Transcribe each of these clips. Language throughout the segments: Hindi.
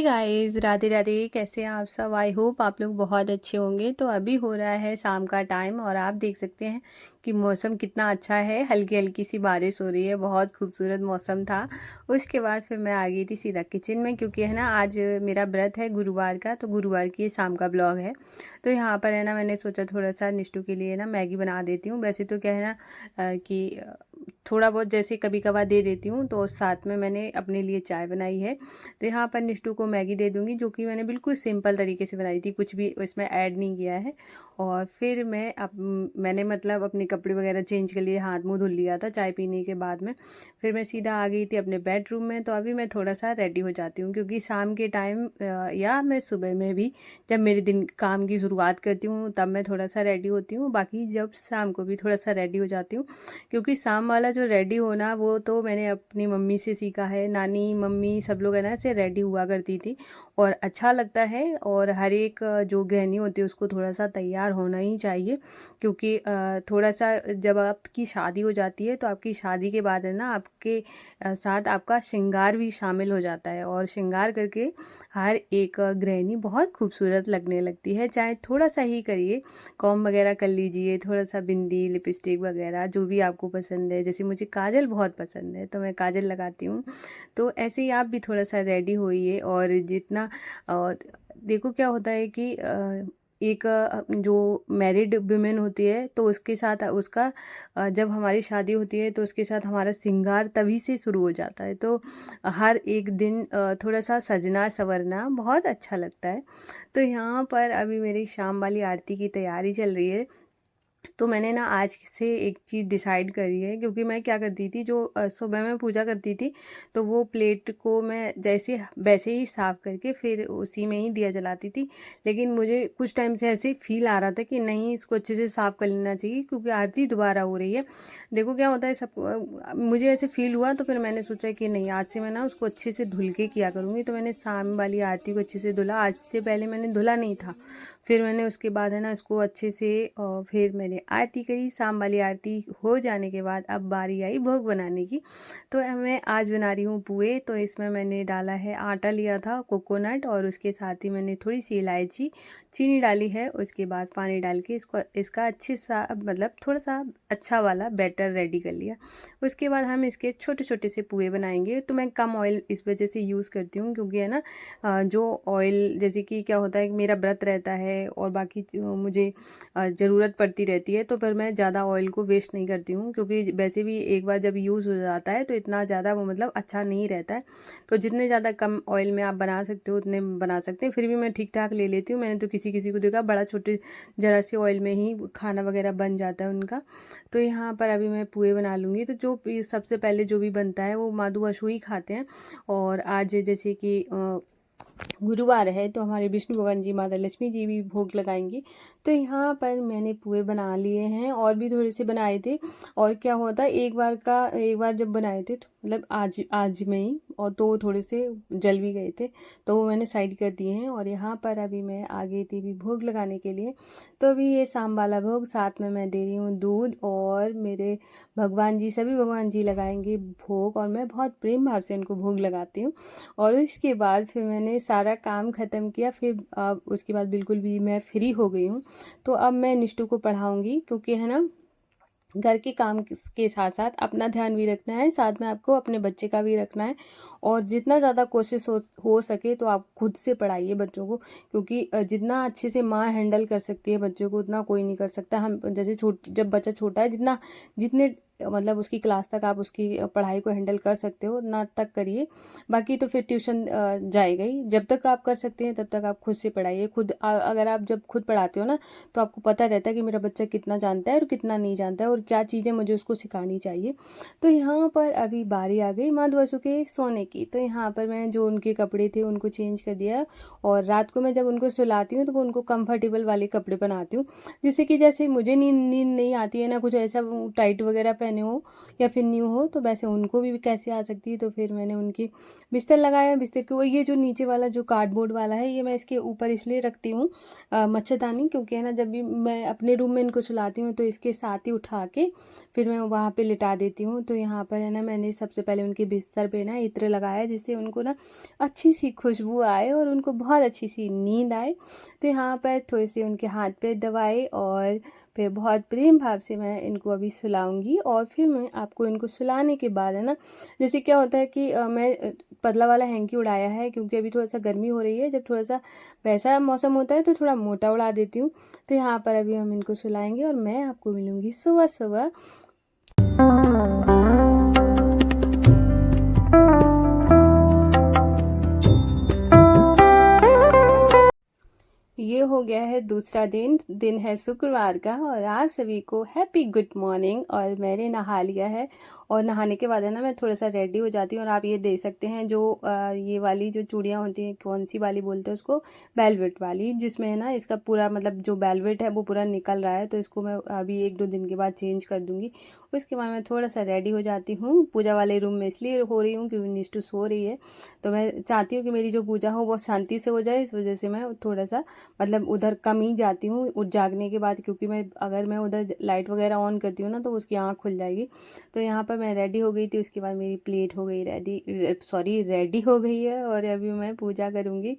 गाइस, राधे राधे। कैसे हैं आप सब? आई होप आप लोग बहुत अच्छे होंगे। तो अभी हो रहा है शाम का टाइम और आप देख सकते हैं कि मौसम कितना अच्छा है। हल्की हल्की सी बारिश हो रही है, बहुत खूबसूरत मौसम था। उसके बाद फिर मैं आ गई थी सीधा किचन में, क्योंकि है ना आज मेरा व्रत है गुरुवार का। तो गुरुवार की ये शाम का ब्लॉग है। तो यहाँ पर है ना मैंने सोचा थोड़ा सा निष्ठू के लिए ना मैगी बना देती हूँ। वैसे तो क्या है ना कि थोड़ा बहुत जैसे कभी कभार दे देती हूँ, तो साथ में मैंने अपने लिए चाय बनाई है। तो यहाँ पर निष्ठू को मैगी दे दूँगी, जो कि मैंने बिल्कुल सिंपल तरीके से बनाई थी, कुछ भी इसमें ऐड नहीं किया है। और फिर मैंने मतलब अपने कपड़े वगैरह चेंज कर लिए, हाथ मुँह धुल लिया था चाय पीने के बाद में। फिर मैं सीधा आ गई थी अपने बेडरूम में। तो अभी मैं थोड़ा सा रेडी हो जाती हूँ, क्योंकि शाम के टाइम या मैं सुबह में भी जब मेरे दिन काम की शुरुआत करती हूँ तब मैं थोड़ा सा रेडी होती हूँ। बाकी जब शाम को भी थोड़ा सा रेडी हो जाती हूँ, क्योंकि शाम वाला जो रेडी होना वो तो मैंने अपनी मम्मी से सीखा है। नानी मम्मी सब लोग है ना ऐसे रेडी हुआ करती थी और अच्छा लगता है। और हर एक जो गृहिणी होती है उसको थोड़ा सा तैयार होना ही चाहिए, क्योंकि थोड़ा सा जब आपकी शादी हो जाती है तो आपकी शादी के बाद है ना आपके साथ आपका श्रृंगार भी शामिल हो जाता है। और श्रृंगार करके हर एक गृहिणी बहुत खूबसूरत लगने लगती है। चाहे थोड़ा सा ही करिए, कॉम वगैरह कर लीजिए, थोड़ा सा बिंदी लिपस्टिक वगैरह जो भी आपको पसंद है। जैसे मुझे काजल बहुत पसंद है तो मैं काजल लगाती हूँ। तो ऐसे ही आप भी थोड़ा सा रेडी होइए। और जितना देखो क्या होता है कि एक जो मैरिड वुमेन होती है तो उसके साथ उसका जब हमारी शादी होती है तो उसके साथ हमारा श्रृंगार तभी से शुरू हो जाता है। तो हर एक दिन थोड़ा सा सजना संवरना बहुत अच्छा लगता है। तो यहाँ पर अभी मेरी शाम वाली आरती की तैयारी चल रही है। तो मैंने ना आज से एक चीज़ डिसाइड करी है, क्योंकि मैं क्या करती थी, जो सुबह में पूजा करती थी तो वो प्लेट को मैं जैसे वैसे ही साफ़ करके फिर उसी में ही दिया जलाती थी। लेकिन मुझे कुछ टाइम से ऐसे फील आ रहा था कि नहीं, इसको अच्छे से साफ़ कर लेना चाहिए, क्योंकि आरती दोबारा हो रही है। देखो क्या होता है, सब मुझे ऐसे फील हुआ तो फिर मैंने सोचा कि नहीं, आज से मैं ना उसको अच्छे से धुल के किया करूँगी। तो मैंने शाम वाली आरती को अच्छे से धुला। आज से पहले मैंने धुला नहीं था। फिर मैंने उसके बाद है ना इसको अच्छे से फिर मैंने आरती करी। शाम वाली आरती हो जाने के बाद अब बारी आई भोग बनाने की। तो मैं आज बना रही हूँ पुए। तो इसमें मैंने डाला है, आटा लिया था कोकोनट, और उसके साथ ही मैंने थोड़ी सी इलायची, चीनी डाली है। उसके बाद पानी डाल के इसका अच्छे सा मतलब थोड़ा सा अच्छा वाला बैटर रेडी कर लिया। उसके बाद हम इसके छोटे छोटे से पुए बनाएंगे। तो मैं कम ऑयल इस वजह से यूज़ करती हूँ, क्योंकि है ना जो ऑयल जैसे कि क्या होता है कि मेरा व्रत रहता है और बाकी मुझे ज़रूरत पड़ती रहती है, तो फिर मैं ज़्यादा ऑयल को वेस्ट नहीं करती हूँ। क्योंकि वैसे भी एक बार जब यूज़ हो जाता है तो इतना ज़्यादा वो मतलब अच्छा नहीं रहता है। तो जितने ज़्यादा कम ऑयल में आप बना सकते हो उतने बना सकते हैं। फिर भी मैं ठीक ठाक ले लेती हूँ। मैंने तो किसी किसी को देखा बड़ा छोटे ज़रा से ऑयल में ही खाना वगैरह बन जाता है उनका। तो यहाँ पर अभी मैं पुए बना लूँगी। तो जो सबसे पहले जो भी बनता है वो माधु अशु ही खाते हैं। और आज जैसे कि गुरुवार है तो हमारे विष्णु भगवान जी, माता लक्ष्मी जी भी भोग लगाएंगे। तो यहाँ पर मैंने पुए बना लिए हैं और भी थोड़े से बनाए थे। और क्या हुआ था, एक बार जब बनाए थे तो मतलब आज में ही, और तो वो थोड़े से जल भी गए थे, तो वो मैंने साइड कर दिए हैं। और यहाँ पर अभी मैं आ गई थी भी भोग लगाने के लिए। तो अभी ये शाम वाला भोग, साथ में मैं दे रही हूँ दूध। और मेरे भगवान जी, सभी भगवान जी लगाएंगे भोग, और मैं बहुत प्रेम भाव से उनको भोग लगाती हूँ। और उसके बाद फिर मैंने सारा काम ख़त्म किया। फिर अब उसके बाद बिल्कुल भी मैं फ्री हो गई हूँ। तो अब मैं निष्ठू को पढ़ाऊँगी, क्योंकि है ना घर के काम के साथ साथ अपना ध्यान भी रखना है, साथ में आपको अपने बच्चे का भी रखना है। और जितना ज़्यादा कोशिश हो सके तो आप खुद से पढ़ाइए बच्चों को, क्योंकि जितना अच्छे से माँ हैंडल कर सकती है बच्चों को उतना कोई नहीं कर सकता। हम जैसे जब बच्चा छोटा है, जितने मतलब उसकी क्लास तक आप उसकी पढ़ाई को हैंडल कर सकते हो उतना तक करिए। बाकी तो फिर ट्यूशन जाएगा ही। जब तक आप कर सकते हैं तब तक आप खुद से पढ़ाइए। अगर आप जब खुद पढ़ाते हो ना तो आपको पता रहता है कि मेरा बच्चा कितना जानता है और कितना नहीं जानता है, और क्या चीज़ें मुझे उसको सिखानी चाहिए। तो यहाँ पर अभी बारी आ गई माधु वसु के सोने की। तो यहाँ पर मैं जो उनके कपड़े थे उनको चेंज कर दिया। और रात को मैं जब उनको सुलाती हूँ तो वो उनको कंफर्टेबल वाले कपड़े पहनाती हूँ, जिससे कि जैसे मुझे नींद नींद नहीं आती है ना, कुछ ऐसा टाइट वगैरह पहने हो या फिर न्यू हो तो वैसे उनको भी कैसे आ सकती है। तो फिर मैंने उनकी बिस्तर लगाया, बिस्तर के वो ये जो नीचे वाला जो कार्डबोर्ड वाला है ये मैं इसके ऊपर इसलिए रखती हूँ मच्छरदानी, क्योंकि है ना जब भी मैं अपने रूम में इनको सुलाती हूँ तो इसके साथ ही उठा के फिर मैं वहाँ पे लिटा देती हूँ। तो यहाँ पर है ना मैंने सबसे पहले उनके बिस्तर पे ना इत्र लगाया, जिससे उनको ना अच्छी सी खुशबू आए और उनको बहुत अच्छी सी नींद आए। तो यहाँ पर थोड़ी सी उनके हाथ पे दवाई और फिर बहुत प्रेम भाव से मैं इनको अभी सुलाऊंगी। और फिर मैं आपको इनको सुलाने के बाद है ना, जैसे क्या होता है कि मैं पतला वाला हैंकी उड़ाया है, क्योंकि अभी थोड़ा सा गर्मी हो रही है, जब थोड़ा सा वैसा मौसम होता है तो थोड़ा मोटा उड़ा देती हूँ। तो यहाँ पर अभी हम इनको सुलाएंगे और मैं आपको मिलूंगी सुबह सुबह। ये हो गया है दूसरा दिन, दिन है शुक्रवार का, और आप सभी को हैप्पी गुड मॉर्निंग। और मैंने नहा लिया है और नहाने के बाद है ना मैं थोड़ा सा रेडी हो जाती हूँ। और आप ये देख सकते हैं जो ये वाली जो चूड़ियाँ होती हैं, कौन सी वाली बोलते हैं उसको, वेलवेट वाली, जिसमें है ना इसका पूरा मतलब जो वेलवेट है वो पूरा निकल रहा है। तो इसको मैं अभी 1-2 दिन के बाद चेंज कर दूँगी। उसके बाद मैं थोड़ा सा रेडी हो जाती हूँ। पूजा वाले रूम में इसलिए हो रही हूँ क्योंकि निष्ठू सो रही है, तो मैं चाहती हूँ कि मेरी जो पूजा हो वो शांति से हो जाए, इस वजह से मैं थोड़ा सा मतलब उधर कम ही जाती हूँ उठ जागने के बाद, क्योंकि मैं अगर मैं उधर लाइट वगैरह ऑन करती हूँ ना तो उसकी आँख खुल जाएगी। तो यहाँ पर मैं रेडी हो गई थी, उसके बाद मेरी प्लेट हो गई रेडी हो गई है और अभी मैं पूजा करूँगी।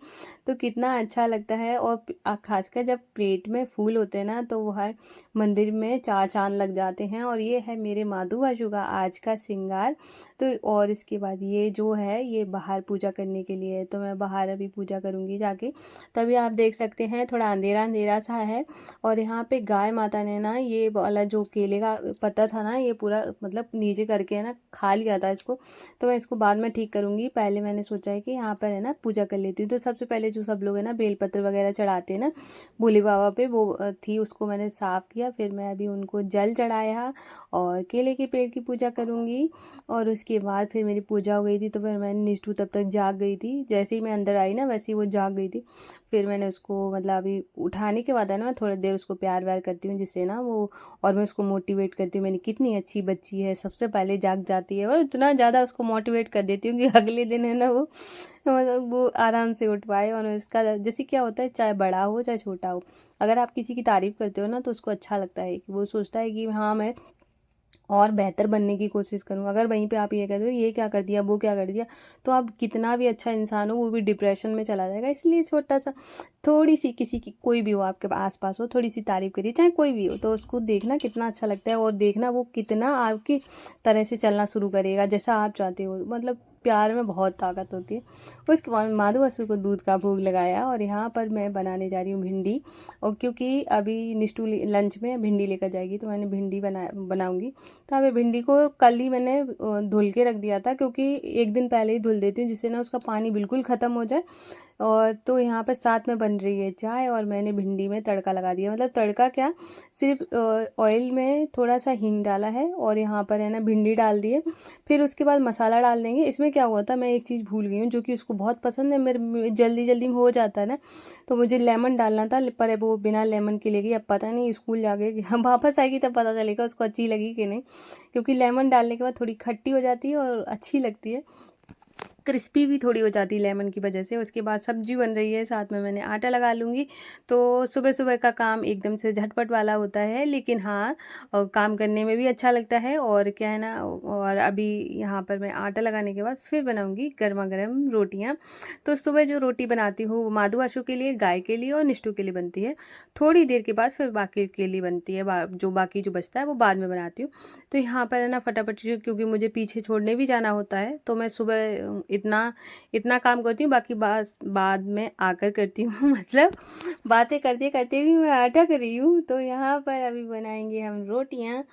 तो कितना अच्छा लगता है। और खासकर जब प्लेट में फूल होते हैं ना तो वह मंदिर में 4 चांद लग जाते हैं। और ये है मेरे माधु बाजू का आज का श्रृंगार। तो और इसके बाद ये जो है ये बाहर पूजा करने के लिए है, तो मैं बाहर अभी पूजा करूँगी जाके। तभी आप देख सकते हैं थोड़ा अंधेरा अंधेरा सा है। और यहाँ पे गाय माता ने ना ये वाला जो केले का पत्ता था ना ये पूरा मतलब नीचे करके है ना खा लिया था इसको। तो मैं इसको बाद में ठीक करूँगी, पहले मैंने सोचा है कि यहाँ पर है ना पूजा कर लेती हूँ। तो सबसे पहले जो सब लोग है ना बेलपत्र वगैरह चढ़ाते हैं ना भोले बाबा पे, वो थी, उसको मैंने साफ़ किया। फिर मैं अभी उनको जल चढ़ाया और केले के पेड़ की पूजा करूँगी। और उसके बाद फिर मेरी पूजा हो गई थी। तो फिर मैंने निष्ठू तब तक जाग गई थी, जैसे ही मैं अंदर आई ना वैसे ही वो जाग गई थी। फिर मैंने उसको मतलब अभी उठाने के बाद है ना मैं थोड़ी देर उसको प्यार व्यार करती हूँ, जिससे ना वो, और मैं उसको मोटिवेट करती हूँ, मैंने कितनी अच्छी बच्ची है, सबसे पहले जाग जाती है। और इतना ज़्यादा उसको मोटिवेट कर देती हूँ कि अगले दिन है ना वो मतलब वो आराम से उठ पाए। और उसका जैसे क्या होता है, चाहे बड़ा हो चाहे छोटा हो, अगर आप किसी की तारीफ़ करते हो ना तो उसको अच्छा लगता है, कि वो सोचता है कि हाँ मैं और बेहतर बनने की कोशिश करूँ। अगर वहीं पे आप ये कह दो ये क्या कर दिया वो क्या कर दिया, तो आप कितना भी अच्छा इंसान हो वो भी डिप्रेशन में चला जाएगा। इसलिए छोटा सा थोड़ी सी किसी की, कोई भी हो आपके आस पास हो, थोड़ी सी तारीफ़ करिए, चाहे कोई भी हो, तो उसको देखना कितना अच्छा लगता है। और देखना वो कितना आपकी तरह से चलना शुरू करेगा जैसा आप चाहते हो। मतलब प्यार में बहुत ताकत होती है। उसके बाद माधु असुर को दूध का भोग लगाया। और यहाँ पर मैं बनाने जा रही हूँ भिंडी। और क्योंकि अभी निष्ठू लंच में भिंडी लेकर जाएगी तो मैंने भिंडी बनाऊँगी। तो हमें भिंडी को कल ही मैंने धुल के रख दिया था, क्योंकि एक दिन पहले ही धुल देती हूँ जिससे ना उसका पानी बिल्कुल ख़त्म हो जाए। और तो यहाँ पर साथ में बन रही है चाय और मैंने भिंडी में तड़का लगा दिया। मतलब तड़का क्या, सिर्फ ऑयल में थोड़ा सा हींग डाला है और यहाँ पर है ना भिंडी डाल दिए। फिर उसके बाद मसाला डाल देंगे। इसमें क्या हुआ था, मैं एक चीज़ भूल गई हूँ जो कि उसको बहुत पसंद है, मेरे जल्दी जल्दी में हो जाता है ना, तो मुझे लेमन डालना था, पर वो बिना लेमन के ले गई। अब पता नहीं स्कूल जाके कि हम वापस आएगी तब पता चलेगा उसको अच्छी लगी कि नहीं, क्योंकि लेमन डालने के बाद थोड़ी खट्टी हो जाती है और अच्छी लगती है, क्रिस्पी भी थोड़ी हो जाती है लेमन की वजह से। उसके बाद सब्जी बन रही है, साथ में मैंने आटा लगा लूँगी। तो सुबह सुबह का काम एकदम से झटपट वाला होता है, लेकिन हाँ काम करने में भी अच्छा लगता है। और क्या है ना, और अभी यहाँ पर मैं आटा लगाने के बाद फिर बनाऊँगी गर्मा गर्म रोटियाँ। तो सुबह जो रोटी बनाती हूँ वो माधु आशु के लिए, गाय के लिए और निष्ठू के लिए बनती है। थोड़ी देर के बाद फिर बाकी के लिए बनती है, जो बाकी जो बचता है वो बाद में बनाती हूँ। तो यहाँ पर है ना फटाफट से, क्योंकि मुझे पीछे छोड़ने भी जाना होता है, तो मैं सुबह इतना इतना काम करती हूँ, बाकी बाद में आकर करती हूँ मतलब बातें करते करते भी मैं आटा कर रही हूँ। तो यहाँ पर अभी बनाएंगे हम रोटियाँ।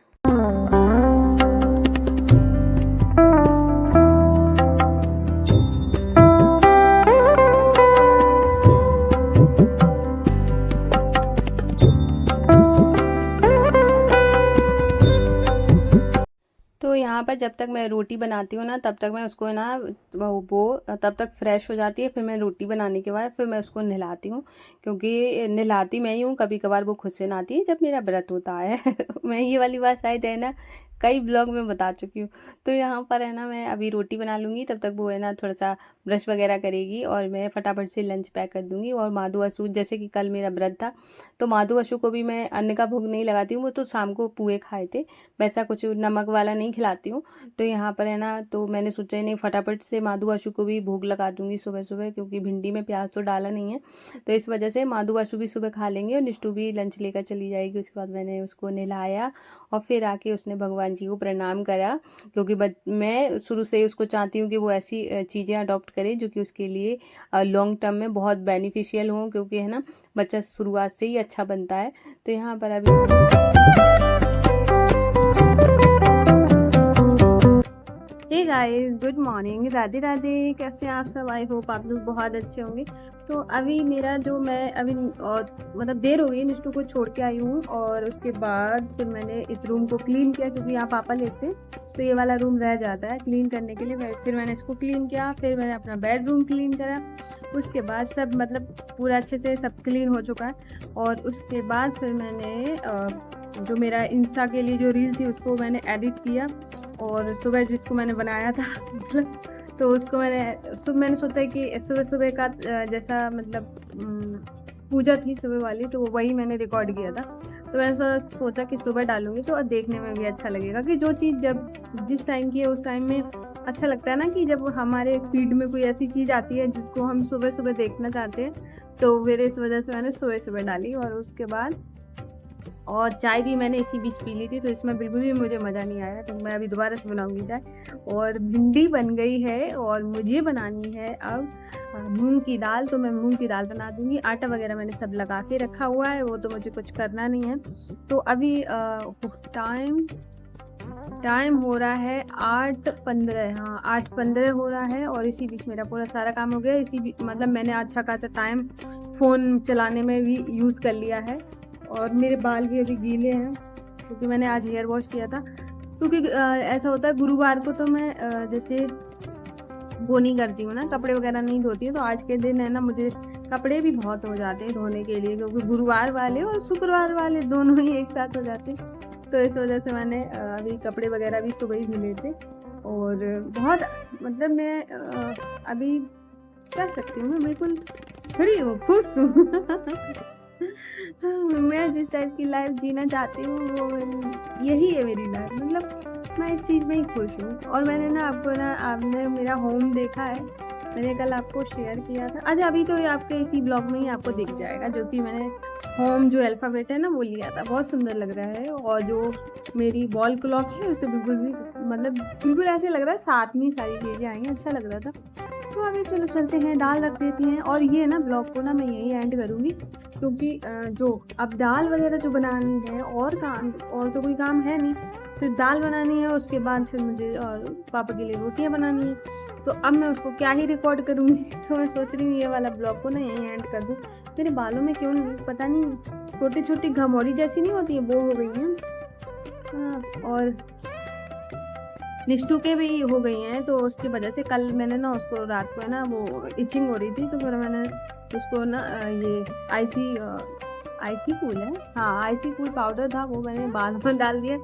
तो यहाँ पर जब तक मैं रोटी बनाती हूँ ना तब तक मैं उसको ना वो तब तक फ्रेश हो जाती है। फिर मैं रोटी बनाने के बाद फिर मैं उसको नहलाती हूँ, क्योंकि नहलाती मैं ही हूँ, कभी कभार वो खुद से नहाती है जब मेरा व्रत होता है मैं ये वाली बात शायद है ना कई ब्लॉग में बता चुकी हूँ। तो यहाँ पर है ना मैं अभी रोटी बना लूँगी, तब तक वो है ना थोड़ा-सा ब्रश वगैरह करेगी और मैं फटाफट से लंच पैक कर दूँगी। और माधु अशु, जैसे कि कल मेरा व्रत था, तो माधु अशु को भी मैं अन्न का भोग नहीं लगाती हूँ, वो तो शाम को पुए खाए थे, वैसा कुछ नमक वाला नहीं खिलाती हूँ। तो यहाँ पर है ना, तो मैंने सोचा नहीं फटाफट से माधु अशु को भी भोग लगा दूँगी सुबह-सुबह, क्योंकि भिंडी में प्याज तो डाला नहीं है। तो इस वजह से माधु अशु भी सुबह खा लेंगे और निष्ठू भी लंच लेकर चली जाएगी। उसके बाद मैंने उसको नहलाया और फिर आके उसने भगवान जी को प्रणाम करा, क्योंकि मैं शुरू से ही उसको चाहती हूँ कि वो ऐसी चीज़ें अडॉप्ट करे जो कि उसके लिए लॉन्ग टर्म में बहुत बेनिफिशियल हों, क्योंकि है ना बच्चा शुरुआत से ही अच्छा बनता है। तो यहाँ पर अभी hey guys, good morning, Radhe Radhe. कैसे हैं आप सब? आई होप आप लोग बहुत अच्छे होंगे। तो अभी मेरा जो मैं अभी मतलब देर हो गई, निष्ठू को छोड़ के आई हूँ और उसके बाद फिर मैंने इस रूम को क्लीन किया, क्योंकि यहाँ पापा लेते तो ये वाला रूम रह जाता है क्लीन करने के लिए। फिर मैंने इसको क्लीन किया, फिर मैंने अपना बेडरूम क्लीन करा। उसके बाद सब मतलब पूरा अच्छे से सब क्लीन हो चुका है। और उसके बाद फिर मैंने जो मेरा इंस्टा के लिए जो रील थी उसको मैंने एडिट किया, और सुबह जिसको मैंने बनाया था मतलब, तो उसको मैंने सोचा कि सुबह सुबह का जैसा मतलब पूजा थी सुबह वाली, तो वही मैंने रिकॉर्ड किया था। तो मैंने सोचा कि सुबह डालूंगी तो देखने में भी अच्छा लगेगा, कि जो चीज़ जब जिस टाइम की है उस टाइम में अच्छा लगता है ना, कि जब हमारे फीड में कोई ऐसी चीज़ आती है जिसको हम सुबह सुबह देखना चाहते हैं, तो फिर इस वजह से मैंने सुबह सुबह डाली। और उसके बाद और चाय भी मैंने इसी बीच पी ली थी, तो इसमें बिल्कुल भी मुझे मज़ा नहीं आया, तो मैं अभी दोबारा से बनाऊंगी चाय। और भिंडी बन गई है और मुझे बनानी है अब मूंग की दाल, तो मैं मूंग की दाल बना दूंगी। आटा वगैरह मैंने सब लगा के रखा हुआ है, वो तो मुझे कुछ करना नहीं है। तो अभी टाइम हो रहा है 8:15, हाँ 8:15 हो रहा है। और इसी बीच मेरा पूरा सारा काम हो गया। इसी बीच मतलब मैंने अच्छा खासा टाइम फ़ोन चलाने में भी यूज़ कर लिया है। और मेरे बाल भी अभी गीले हैं, क्योंकि मैंने आज हेयर वॉश किया था। क्योंकि ऐसा होता है गुरुवार को तो मैं जैसे वो नहीं करती हूँ ना, कपड़े वगैरह नहीं धोती हूँ। तो आज के दिन है ना मुझे कपड़े भी बहुत हो जाते हैं धोने के लिए, क्योंकि गुरुवार वाले और शुक्रवार वाले दोनों ही एक साथ हो जाते हैं। तो इस वजह से मैंने अभी कपड़े वगैरह भी सुबह ही धुले थे। और बहुत मतलब मैं अभी कर सकती हूँ, मैं बिल्कुल फ्री हूँ, खुश हूँ। मैं जिस टाइप की लाइफ जीना चाहती हूँ वो यही है मेरी लाइफ, मतलब मैं इस चीज़ में ही खुश हूँ। और मैंने ना आपने मेरा होम देखा है, मैंने कल आपको शेयर किया था। अच्छा, अभी तो ये आपके इसी ब्लॉग में ही आपको दिख जाएगा, जो कि मैंने होम जो अल्फ़ाबेट है ना वो लिया था, बहुत सुंदर लग रहा है। और जो मेरी वॉल क्लॉक है उससे बिल्कुल भी मतलब बिल्कुल ऐसे लग रहा है साथ में सारी चीज़ें आई हैं, अच्छा लग रहा था। तो अभी चलो चलते हैं, दाल रख देती हैं। और ये ना ब्लॉग को ना मैं यही एंड करूँगी, क्योंकि जो अब दाल वगैरह जो बनानी है और तो कोई काम है नहीं, सिर्फ दाल बनानी है। उसके बाद फिर मुझे पापा के लिए रोटियां बनानी है, तो अब मैं उसको क्या ही रिकॉर्ड करूँगी। तो मैं सोच रही हूँ ये वाला ब्लॉग को ना यहीं एंड कर दूँ। मेरे बालों में क्यों नहीं पता नहीं छोटी छोटी घमौरी जैसी नहीं होती है, वो हो गई हैं। हाँ, और निष्ठू के भी हो गई हैं, तो उसकी वजह से कल मैंने ना उसको रात को है ना वो इचिंग हो रही थी, तो फिर मैंने उसको ना ये आईसी कूल है, हाँ आईसी कूल पाउडर था, वो मैंने बाल में डाल दिया।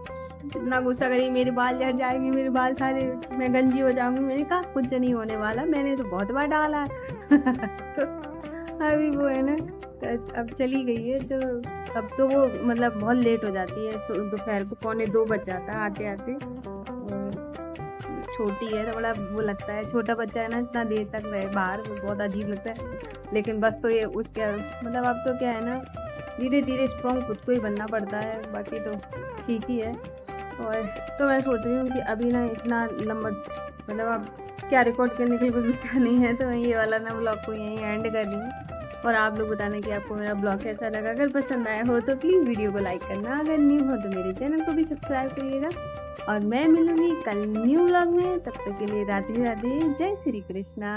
इतना गुस्सा करी मेरे बाल झड़ जाएंगे, मेरे बाल सारे मैं गंजी हो जाऊंगी। मैंने कहा कुछ नहीं होने वाला, मैंने तो बहुत बार डाला है। तो अभी वो है ना अब चली गई है, तो अब तो वो मतलब बहुत लेट हो जाती है, दोपहर को 1:45 बज जाता है आते आते। छोटी है तो बड़ा वो लगता है, छोटा बच्चा है ना इतना देर तक रहे बाहर, वो बहुत अजीब लगता है। लेकिन बस तो ये उसके मतलब अब तो क्या है ना, धीरे धीरे स्ट्रॉन्ग खुद को ही बनना पड़ता है, बाकी तो ठीक ही है। और तो मैं सोच रही हूँ कि अभी ना इतना लंबा मतलब अब क्या रिकॉर्ड करने के लिए कुछ बचा नहीं है, तो मैं ये वाला ना ब्लॉग को यहीं एंड कर रही हूँ। और आप लोग बताना कि आपको मेरा ब्लॉग कैसा लगा। अगर पसंद आया हो तो प्लीज़ वीडियो को लाइक करना, अगर न्यू हो तो मेरे चैनल को भी सब्सक्राइब करिएगा। और मैं मिलूँगी कल न्यू ब्लॉग में, तब तक के लिए राधे राधे, जय श्री कृष्णा।